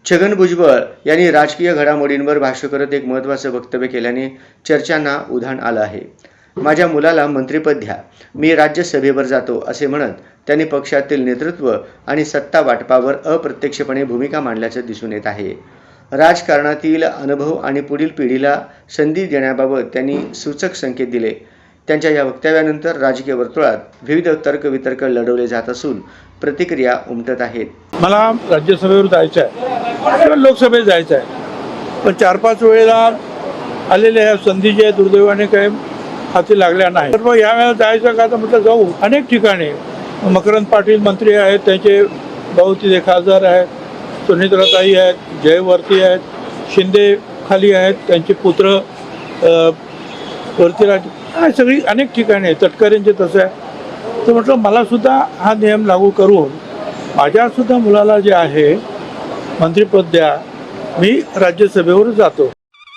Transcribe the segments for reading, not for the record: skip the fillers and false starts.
छगन भुजबळ यांनी राजकीय घडामोडींवर भाष्य करत एक महत्त्वाचं वक्तव्य केल्याने चर्चांना उधाण आलं आहे. माझ्या मुलाला मंत्रिपद द्या, मी राज्यसभेवर जातो असे म्हणत त्यांनी पक्षातील नेतृत्व आणि सत्ता वाटपावर अप्रत्यक्षपणे भूमिका मांडल्याचं दिसून येत आहे. राजकारणातील अनुभव आणि पुढील पिढीला संधी देण्याबाबत त्यांनी सूचक संकेत दिले. त्यांच्या या वक्तव्यानंतर राजकीय वर्तुळात विविध तर्कवितर्क लढवले जात असून प्रतिक्रिया उमटत आहेत. मला राज्यसभेवर जायचं आहे किंवा लोकसभेत जायचं आहे, पण 4-5 वेळेला आलेल्या ह्या संधी ज्या दुर्दैवाने काही हाती लागल्या नाही. तर मग यावेळेला जायचं का, तर म्हटलं जाऊ. अनेक ठिकाणी मकरंद पाटील मंत्री आहेत, त्यांचे भाऊ तिथे खासदार आहेत, सुनित्राताई आहेत, जयवर्ती आहेत, शिंदे खाली आहेत, त्यांचे पुत्र वरतीराज, सगळी अनेक ठिकाणी आहे. तटकरेंचे तसं आहे. तर म्हटलं मला सुद्धा हा नियम लागू करून माझ्यासुद्धा मुलाला जे आहे मंत्रिपद द्या, मी राज्यसभेवर जातो.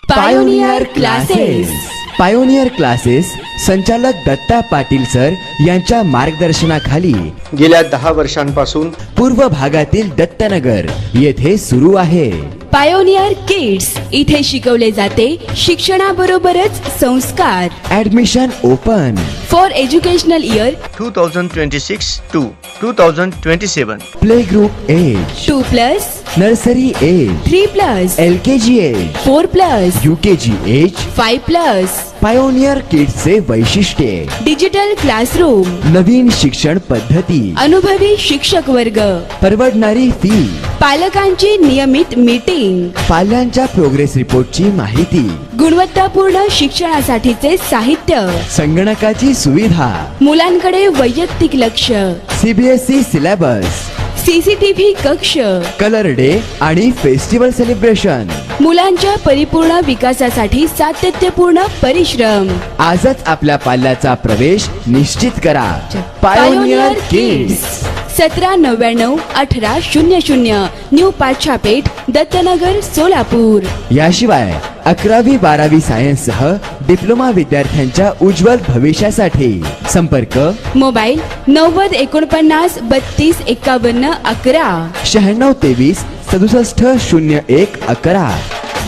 Pioneer classes. पायोनियर क्लासेस संचालक दत्ता पाटील सर यांच्या मार्गदर्शनाखाली गेल्या 10 वर्षांपासून पूर्व भागातील दत्तनगर येथे सुरू आहे. पायोनियर किड्स इथे शिकवले जाते शिक्षणाबरोबरच संस्कार. Admission open for educational year 2026 to 2027. Play group age 2+, nursery age 3+, LKG age 4+, UKG age 5+. Pioneer किड्सचे वैशिष्ट्ये: डिजिटल क्लासरूम, नवीन शिक्षण पद्धती, अनुभवी शिक्षक वर्ग, परवडणारी फी, पालकांची नियमित मीटिंग, पाल्यांच्या प्रोग्रेस रिपोर्टची माहिती, गुणवत्तापूर्ण शिक्षणासाठीचे साहित्य, संगणकाची सुविधा, मुलांकडे वैयक्तिक लक्ष, CBSE सिलेबस, CCTV कक्ष, कलर डे आणि फेस्टिवल सेलिब्रेशन. मुलांच्या परिपूर्ण विकासासाठी सातत्यपूर्ण परिश्रम. आजच आपल्या पाल्याचा प्रवेश निश्चित करा. Pioneer Kids. 1799 1800 New Pachhapeth, Dattanagar, Solapur. याशिवाय 11वी-12वी सायन्स सह डिप्लोमा विद्यार्थ्यांच्या उज्ज्वल भविष्यासाठी संपर्क मोबाईल 90 49 32 51 11, 96 23 67 01 11.